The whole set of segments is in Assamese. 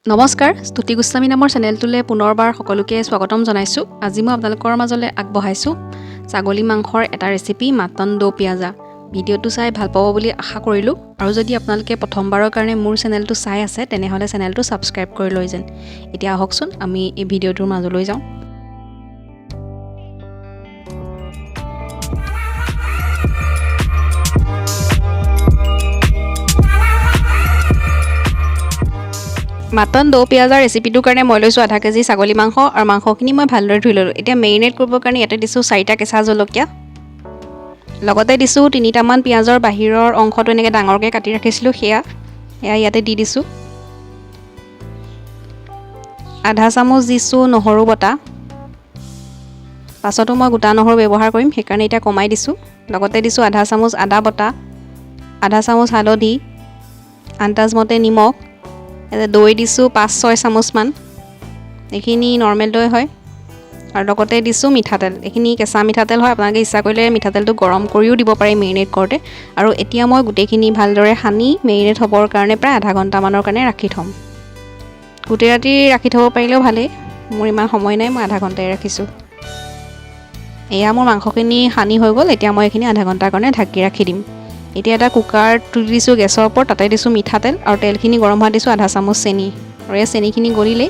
নমস্কাৰ, stutigoswami নামৰ চেনেলটোলৈ পুনৰবাৰ সকলোকে স্বাগতম জনাইছোঁ। আজি মই আপোনালোকৰ মাজলৈ আগবঢ়াইছোঁ ছাগলী মাংসৰ এটা ৰেচিপি muttondopiaza। ভিডিঅ'টো চাই ভাল পাব বুলি আশা কৰিলোঁ। আৰু যদি আপোনালোকে প্ৰথমবাৰৰ কাৰণে মোৰ চেনেলটো চাই আছে তেনেহ'লে চেনেলটো ছাবস্ক্ৰাইব কৰি লৈ যেন। এতিয়া আহকচোন আমি এই ভিডিঅ'টোৰ মাজলৈ যাওঁ। muttondopiaza ৰেচিপিটোৰ কাৰণে মই লৈছোঁ আধা কেজি ছাগলী মাংস আৰু মাংসখিনি মই ভালদৰে ধুই ল'লোঁ। এতিয়া মেৰিনেট কৰিবৰ কাৰণে ইয়াতে দিছোঁ 4টা কেঁচা জলকীয়া, লগতে দিছোঁ 3টামান পিঁয়াজৰ বাহিৰৰ অংশটো এনেকৈ ডাঙৰকৈ কাটি ৰাখিছিলোঁ সেয়া ইয়াতে দি দিছোঁ। আধা চামুচ দিছোঁ নহৰু বটা, পাছতো মই গোটা নহৰু ব্যৱহাৰ কৰিম সেইকাৰণে এতিয়া কমাই দিছোঁ। লগতে দিছোঁ আধা চামুচ আদা বটা, আধা চামুচ হালধি, আন্দাজমতে নিমখ, দৈ দিছোঁ 5-6 চামুচমান, এইখিনি নৰ্মেল দৈ হয়। আৰু লগতে দিছোঁ মিঠাতেল, এইখিনি কেঁচা মিঠাতেল হয়, আপোনালোকে ইচ্ছা কৰিলে মিঠাতেলটো গৰম কৰিও দিব পাৰে মেৰিনেট কৰোঁতে। আৰু এতিয়া মই গোটেইখিনি ভালদৰে সানি মেৰিনেট হ'বৰ কাৰণে প্ৰায় আধা ঘণ্টামানৰ কাৰণে ৰাখি থ'ম। গোটেই ৰাতি ৰাখি থ'ব পাৰিলেও ভালেই, মোৰ ইমান সময় নাই, মই আধা ঘণ্টাই ৰাখিছোঁ। এয়া মোৰ মাংসখিনি সানি হৈ গ'ল, এতিয়া মই এইখিনি আধা ঘণ্টাৰ কাৰণে ঢাকি ৰাখি দিম। এতিয়া এটা কুকাৰ তুলি দিছোঁ গেছৰ ওপৰত, তাতে দিছোঁ মিঠাতেল আৰু তেলখিনি গৰম হোৱা দিছোঁ আধা চামুচ চেনি, আৰু এই চেনিখিনি গলিলেই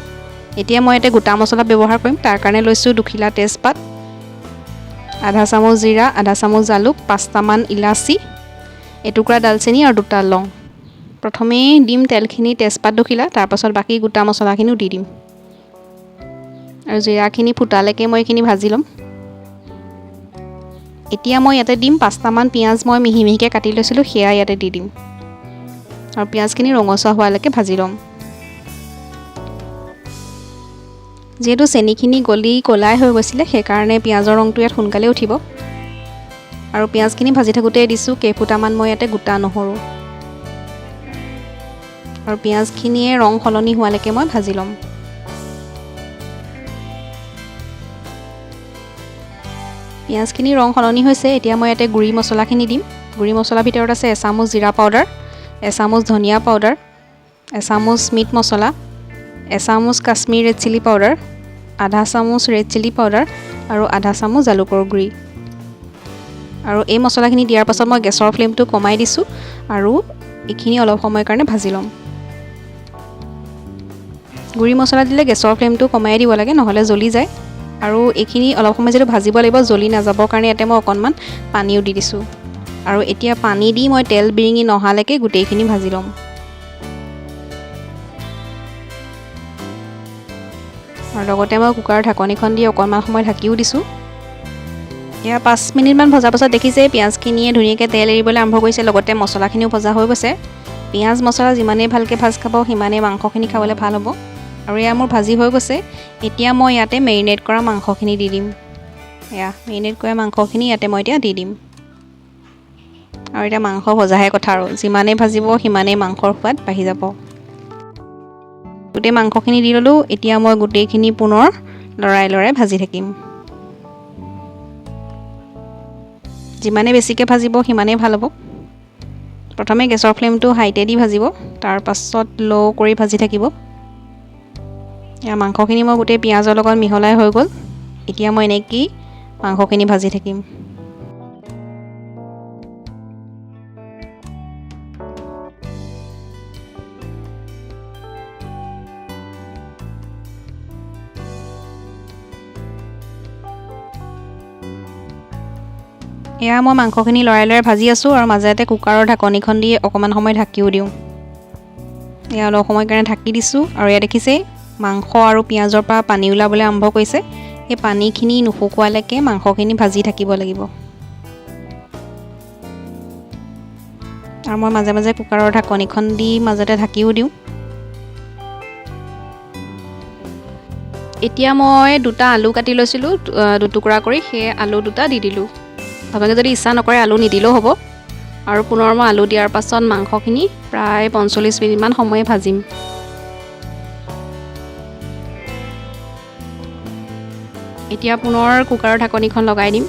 এতিয়া মই ইয়াতে গোটা মছলা ব্যৱহাৰ কৰিম। তাৰ কাৰণে লৈছোঁ 2খিলা তেজপাত, আধা চামুচ জিৰা, আধা চামুচ জালুক, 5টামান ইলাচি, এটুকুৰা ডালচেনি আৰু 2টা লং। প্ৰথমেই দিম তেলখিনি তেজপাত 2খিলা, তাৰপাছত বাকী গোটা মছলাখিনিও দি দিম। আৰু জিৰাখিনি ফুটালৈকে মই এইখিনি ভাজি ল'ম। এতিয়া মই ইয়াতে দিম 5টামান পিঁয়াজ মই মিহি মিহিকৈ কাটি লৈছিলোঁ সেয়া ইয়াতে দি দিম, আৰু পিঁয়াজখিনি ৰঙচুৱা হোৱালৈকে ভাজি ল'ম। যিহেতু চেনিখিনি গলি ক'লাই হৈ গৈছিলে সেইকাৰণে পিঁয়াজৰ ৰংটো ইয়াত সোনকালে উঠিব। আৰু পিঁয়াজখিনি ভাজি থাকোঁতে দিছোঁ কেইফুটামান মই ইয়াতে গোটা নহৰু, আৰু পিঁয়াজখিনিয়ে ৰং সলনি হোৱালৈকে মই ভাজি ল'ম। পিঁয়াজখিনি ৰং সলনি হৈছে, এতিয়া মই ইয়াতে গুড়ি মছলাখিনি দিম। গুড়ি মছলাৰ ভিতৰত আছে এচামুচ জিৰা পাউডাৰ, এচামুচ ধনিয়া পাউডাৰ, এচামুচ মিট মছলা, এচামুচ কাশ্মীৰ ৰেড চিলি পাউডাৰ, আধা চামুচ ৰেড চিলি পাউডাৰ আৰু আধা চামুচ জালুকৰ গুড়ি। আৰু এই মছলাখিনি দিয়াৰ পাছত মই গেছৰ ফ্লেমটো কমাই দিছোঁ আৰু এইখিনি অলপ সময়ৰ কাৰণে ভাজি ল'ম। গুড়ি মছলা দিলে গেছৰ ফ্লেমটো কমাই দিব লাগে, নহ'লে জ্বলি যায়। আৰু এইখিনি অলপ সময় যিটো ভাজিব লাগিব, জ্বলি নাযাবৰ কাৰণে ইয়াতে মই অকণমান পানীও দি দিছোঁ। আৰু এতিয়া পানী দি মই তেল বিৰিঙি নহালৈকে গোটেইখিনি ভাজি ল'ম। আৰু লগতে মই কুকাৰৰ ঢাকনিখন দি অকণমান সময় ঢাকিও দিছোঁ। এয়া 5 মিনিটমান ভজাৰ পাছত দেখিছে পিঁয়াজখিনিয়ে ধুনীয়াকৈ তেল এৰিবলৈ আৰম্ভ কৰিছে, লগতে মছলাখিনিও ভজা হৈ গৈছে। পিঁয়াজ মছলা যিমানেই ভালকৈ ভাজ খাব সিমানেই মাংসখিনি খাবলৈ ভাল হ'ব। আৰু এয়া মোৰ ভাজি হৈ গৈছে। এতিয়া মই ইয়াতে মেৰিনেট কৰা মাংসখিনি দি দিম। এয়া মেৰিনেট কৰা মাংসখিনি ইয়াতে মই এতিয়া দি দিম। আৰু এতিয়া মাংস ভজাহে কথা, আৰু যিমানেই ভাজিব সিমানেই মাংসৰ সোৱাদ বাঢ়ি যাব। গোটেই মাংসখিনি দি ল'লোঁ, এতিয়া মই গোটেইখিনি পুনৰ লৰাই লৰাই ভাজি থাকিম। যিমানেই বেছিকৈ ভাজিব সিমানেই ভাল হ'ব। প্ৰথমে গেছৰ ফ্লেমটো হাইতে দি ভাজিব, তাৰপাছত ল' কৰি ভাজি থাকিব। এয়া মাংসখিনি মই গোটেই পিঁয়াজৰ লগত মিহলাই হৈ গ'ল। এতিয়া মই এনেকৈয়ে মাংসখিনি ভাজি থাকিম। এয়া মই মাংসখিনি লৰাই লৰাই ভাজি আছোঁ, আৰু মাজতে কুকাৰৰ ঢাকনিখন দি অকণমান সময় ঢাকিও দিওঁ। এয়া অলপ সময়ৰ কাৰণে ঢাকি দিছোঁ, আৰু এয়া দেখিছে মাংস আৰু পিঁয়াজৰ পৰা পানী ওলাবলৈ আৰম্ভ কৰিছে। সেই পানীখিনি নুশুকোৱালৈকে মাংসখিনি ভাজি থাকিব লাগিব। আৰু মই মাজে মাজে কুকাৰৰ ঢাকনিখন দি মাজতে ঢাকিও দিওঁ। এতিয়া মই 2টা আলু কাটি লৈছিলোঁ 2টুকুৰা কৰি, সেই আলু 2টা দি দিলোঁ। আপোনালোকে যদি ইচ্ছা নকৰে আলু নিদিলেও হ'ব। আৰু পুনৰ মই আলু দিয়াৰ পাছত মাংসখিনি প্ৰায় 45 মিনিটমান সময় ভাজিম। এতিয়া পুনৰ কুকাৰৰ ঢাকনিখন লগাই দিম।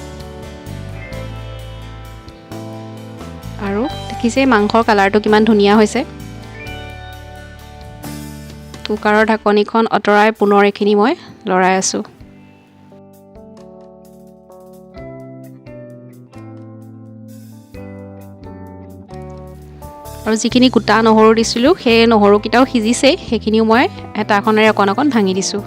আৰু দেখিছে মাংসৰ কালাৰটো কিমান ধুনীয়া হৈছে। কুকাৰৰ ঢাকনিখন আঁতৰাই পুনৰ এইখিনি মই লৰাই আছোঁ। আৰু যিখিনি গোটা নহৰু দিছিলোঁ সেই নহৰুকেইটাও সিজিছে, সেইখিনিও মই হেতাখনেৰে অকণ অকণ ভাঙি দিছোঁ।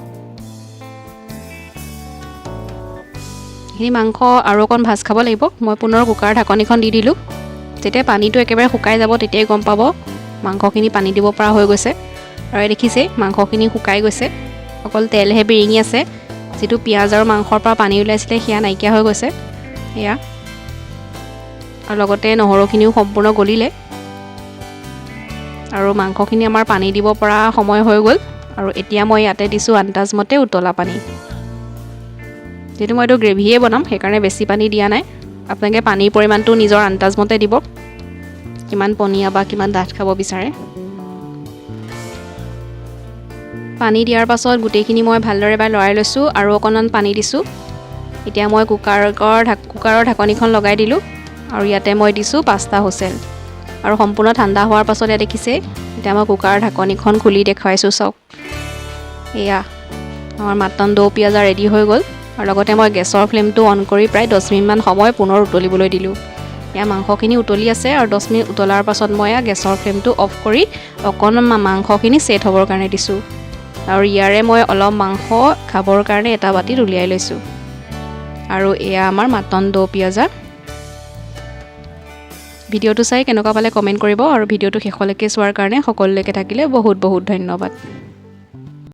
এইখিনি মাংস আৰু অকণ ভাজ খাব লাগিব। মই পুনৰ কুকাৰৰ ঢাকনিখন দি দিলোঁ। যেতিয়া পানীটো একেবাৰে শুকাই যাব তেতিয়াই গম পাব মাংসখিনি পানী দিব পৰা হৈ গৈছে। আৰু দেখিছে মাংসখিনি শুকাই গৈছে, অকল তেলহে বিৰিঙি আছে। যিটো পিঁয়াজ আৰু মাংসৰ পৰা পানী ওলাইছিলে সেয়া নাইকিয়া হৈ গৈছে এয়া। আৰু লগতে নহৰুখিনিও সম্পূৰ্ণ গলিলে আৰু মাংসখিনি আমাৰ পানী দিব পৰা সময় হৈ গ'ল। আৰু এতিয়া মই ইয়াতে দিছোঁ আন্দাজমতে উতলা পানী। যিহেতু মই এইটো গ্ৰেভিয়ে বনাম সেইকাৰণে বেছি পানী দিয়া নাই। আপোনালোকে পানীৰ পৰিমাণটো নিজৰ আন্দাজমতে দিব, কিমান পনীয়া বা কিমান ডাঠ খাব বিচাৰে। পানী দিয়াৰ পাছত গোটেইখিনি মই ভালদৰে এবাৰ লৰাই লৈছোঁ আৰু অকণমান পানী দিছোঁ। এতিয়া মই কুকাৰৰ ঢাকনিখন লগাই দিলোঁ আৰু ইয়াতে মই দিছোঁ 5টা হুইচেল। আৰু সম্পূৰ্ণ ঠাণ্ডা হোৱাৰ পাছত ইয়াত দেখিছে এতিয়া মই কুকাৰৰ ঢাকনিখন খুলি দেখুৱাইছোঁ চাওক। এয়া আমাৰ মাটন দৌ পিয়াজা ৰেডি হৈ গ'ল। আৰু লগতে মই গেছৰ ফ্লেমটো অন কৰি প্ৰায় 10 মিনিটমান সময় পুনৰ উতলিবলৈ দিলোঁ। এয়া মাংসখিনি উতলি আছে আৰু 10 মিনিট উতলাৰ পাছত মই গেছৰ ফ্লেমটো অফ কৰি অকণমান মাংসখিনি ছেট হ'বৰ কাৰণে দিছোঁ। আৰু ইয়াৰে মই অলপ মাংস খাবৰ কাৰণে এটা বাতিত উলিয়াই লৈছোঁ। আৰু এয়া আমাৰ মাটন দৌ পিয়াজা। ভিডিঅ'টো চাই কেনেকুৱা পালে কমেণ্ট কৰিব আৰু ভিডিঅ'টো শেষলৈকে চোৱাৰ কাৰণে সকলোলৈকে থাকিলে বহুত বহুত ধন্যবাদ।